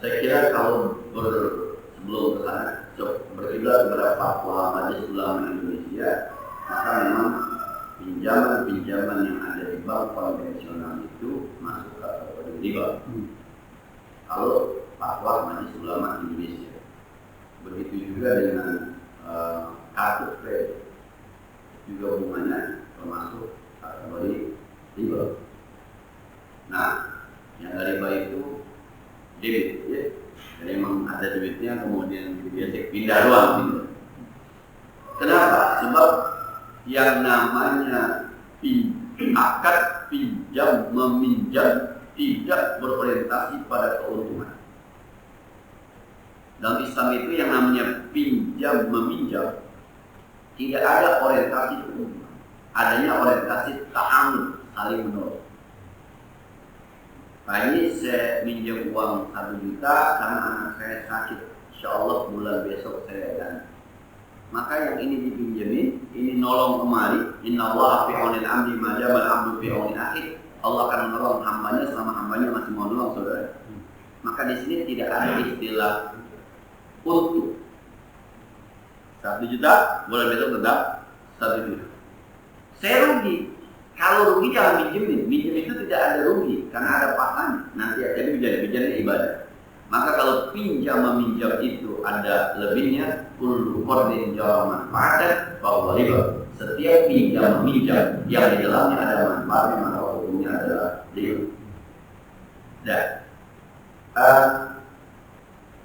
saya kira kalau sebelum ke sana berkiblat kepada fatwa Majelis Ulama Indonesia, maka memang pinjaman-pinjaman yang ada di bank konvensional itu masuk kategori riba. Kalau fatwa Majelis Ulama Indonesia, begitu juga dengan kartu kredit, juga hubungannya termasuk kategori riba. Nah, yang riba itu debit, ya. Jadi memang ada debitnya, kemudian biasa pindah doang gitu. Kenapa? Sebab yang namanya akad pinjam meminjam tidak berorientasi pada keuntungan. Dalam Islam itu yang namanya pinjam meminjam tidak ada orientasi keuntungan, adanya orientasi ta'amul, saling menolong. Nah ini saya minjam uang 1 juta karena anak saya sakit, insya Allah bulan besok saya ganti. Maka yang ini dipinjemin, ini nolong kemari. Inna Allah fi aunil abdi ma jamal abdu fi aunil akhi. Allah akan menolong hambanya selama hambanya masih mau nolong saudara. Maka di sini tidak ada istilah untuk 1 juta, bulan besok tetap 1 juta. Saya rugi. Kalau rugi jangan minjemin. Minjem itu tidak ada rugi karena ada pahalanya. Nanti akan jadi ibadah. Maka kalau pinjam meminjam itu ada lebihnya, kullu qardin jara manfaatan bahwa riba. Setiap pinjam meminjam yang di dalamnya ada manfaatnya maka hukumnya adalah riba. Dan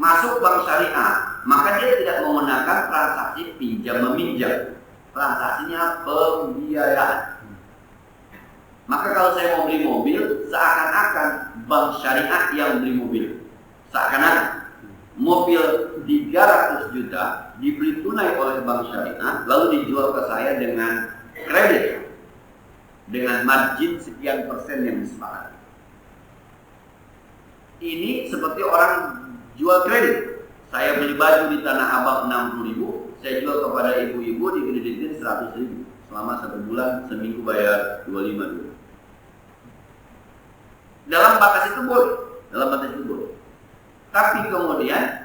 masuk bank syariah, maka dia tidak menggunakan transaksi pinjam meminjam. Transaksinya pembiayaan. Maka kalau saya mau beli mobil, seakan-akan bank syariah yang beli mobil. Seakan-akan mobil 300 juta dibeli tunai oleh bank syariah, lalu dijual ke saya dengan kredit, dengan margin sekian persen yang disepakati. Ini seperti orang jual kredit. Saya beli baju di Tanah Abang 60.000, saya jual kepada ibu-ibu dikreditin 100.000. selama 1 bulan, seminggu bayar 25 dulu. Dalam batas itu boleh. Tapi kemudian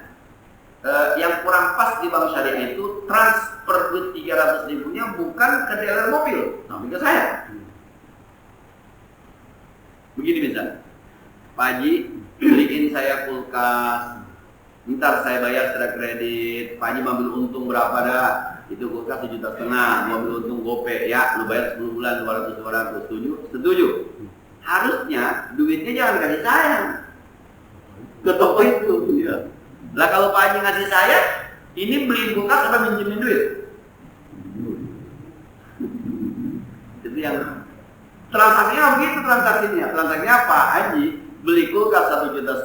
yang kurang pas di bank syariah itu transfer duit 300 ribunya bukan ke dealer mobil, tapi ke saya. Begini misalnya, Pak Haji beliin saya kulkas, ntar saya bayar secara kredit. Pak Haji ambil untung berapa dah? Itu kulkas 1,5 juta, ambil untung gope ya, lu bayar 10 bulan 200, setuju? Harusnya duitnya jangan kasih saya ke toko itu ya. Lah kalau Pak Haji ngasih saya, ini beli kulkas atau minjemin duit? Itu yang transaksinya begitu transaksinya. Transaksinya Pak Haji beli kulkas 1,5 juta,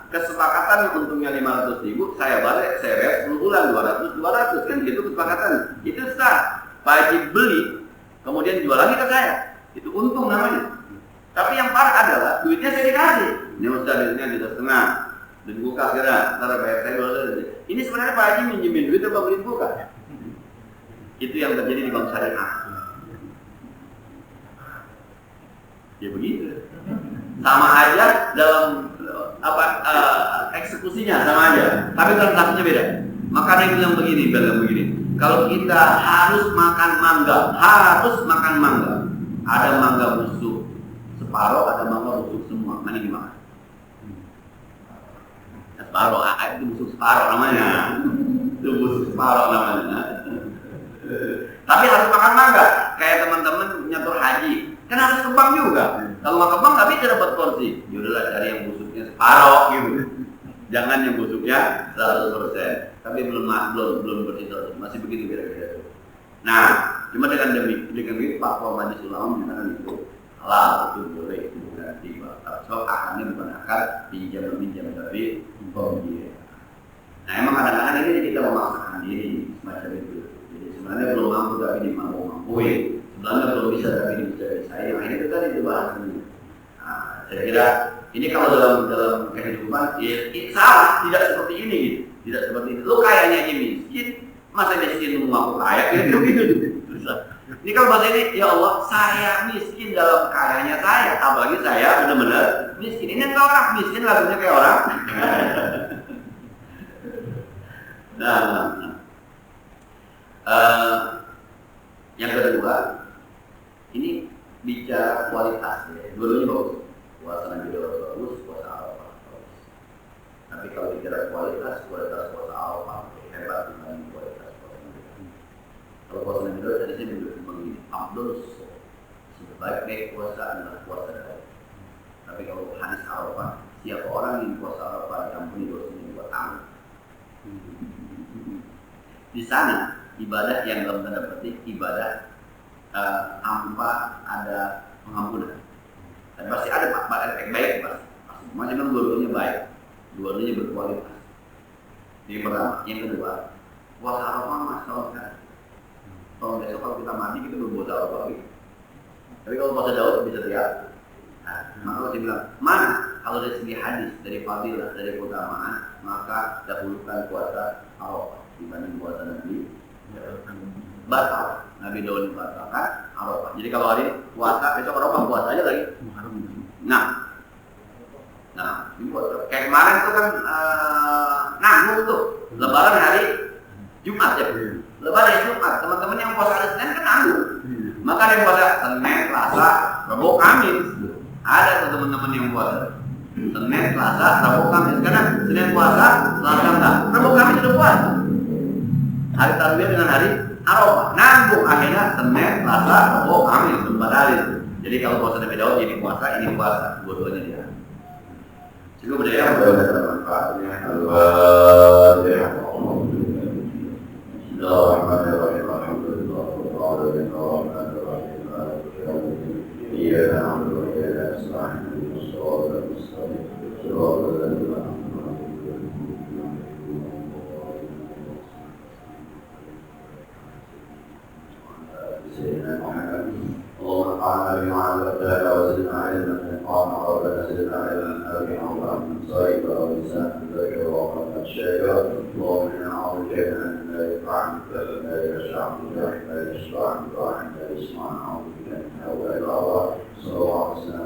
kesepakatan untungnya 500 ribu, saya balik, saya bayar 10 bulan 200 kan gitu kesepakatan. Itu sah. Pak Haji beli, kemudian jual lagi ke saya, itu untung namanya. Tapi yang parah adalah duitnya saya dikasih. Ini Ustaz duitnya 1,5 juta, duit kulkas kira, ntar bayar saya 200. Ini sebenarnya Pak Haji minjemin duit atau beli kulkas? Itu yang terjadi di bank syariah. Ya begitu. Sama aja dalam eksekusinya sama aja, tapi transaksinya beda. Maka dia bilang begini. Kalau kita harus makan mangga, ada mangga busuk separuh, ada mangga busuk semua, mana gimana? Separuh, itu busuk separuh namanya. Tapi harus makan mangga. Kayak teman-teman nyetor haji, kan harus ke bank juga. Kalau nggak ke bank nggak bisa dapat porsi. Yaudahlah cari yang busuknya separuh gitu. Jangan yang busuknya 100%. Tapi belum bersih 100%. Masih begitu kira-kira. Nah, cuma dengan begitu Pak Majelis Ulama menyatakan itu halal, itu boleh, itu bukan dibatal. So akarnya bukan akar pinjam tapi pembelian. Nah, emang kadang-kadang ini kita memaksakan diri semacam itu. Jadi sebenarnya belum mampu tapi dimampuin. Sebenarnya belum bisa tapi bisa saya. Nah, ini tadi itu bahasannya. Nah, saya kira ini kalau dalam kehidupan ya, salah, tidak seperti ini gitu. Tidak seperti itu. Lu kayaknya aja miskin, masa miskin mau kaya gitu. Ini kalau bahasa ini, ya Allah, saya miskin dalam kayanya saya, apalagi saya benar-benar miskin. Ini enggak orang miskin lagunya kayak orang. Yang kedua, ini bicara kualitas ya. Dulunya bagus, puasa Nabi bagus, puasa Arafah bagus. Tapi kalau bicara kualitas puasa Arafah hebat dibanding kualitas puasa Nabi. Kalau puasa Nabi tadi saya begini, Abdul sebaik puasa adalah puasa Nabi. Tapi kalau hadis Arafah, siapa orang yang puasa Arafah diampuni dosanya buat amal. Di sana ibadah yang dalam tanda petik ibadah tanpa ada pengampunan. Dan pasti ada efek baik pasti. Macam dua-duanya baik, dua-duanya berkualitas. Yang pertama, yang kedua, puasa Arafah masalah kan. Kalau besok kalau kita mati kita berpuasa Arafah lagi. Tapi kalau puasa Daud bisa lihat. Nah, maka saya bilang, mana kalau dari segi hadis, dari fadilah, dari keutamaan, maka dahulukan puasa Arafah dibanding puasa Nabi. Batal, Nabi Daud batalkan Arafah. Jadi kalau hari puasa, besok Arafah puasa aja lagi. Nah, ini puasa. Kayak kemarin itu kan nanggung tuh, Lebaran hari Jumat ya. Lebaran hari Jumat, teman-teman yang puasa hari Senin kan nanggung. Maka yang puasa Senin, Selasa, Rabu, Kamis. Ada tuh teman-teman yang puasa Senin, Selasa, Rabu, Kamis. Karena Senin puasa, Selasa enggak. Rabu, Kamis sudah puasa. Hari Tarwiyah dengan hari Arafah. Nanggung akhirnya Senin, Selasa, Rabu, Kamis 4 hari. Jadi kalau puasa Nabi Daud ini puasa, dua-duanya dia. Cukup budaya bermanfaatnya. Bismillahirrahmanirrahim. اللهم اعنا بما علمتنا وزدنا علما ينفعنا ربنا زدنا علما نافعا وارحمنا صائبا ولسانا ذاكرا وقلبا شاكرا اللهم انا نعوذ بك من لا ينفع مثل ما يشاء من رحمتك اشرح لي وأحد اسمع أعوذ بك من هؤلاء الأعضاء صلى الله عليه وسلم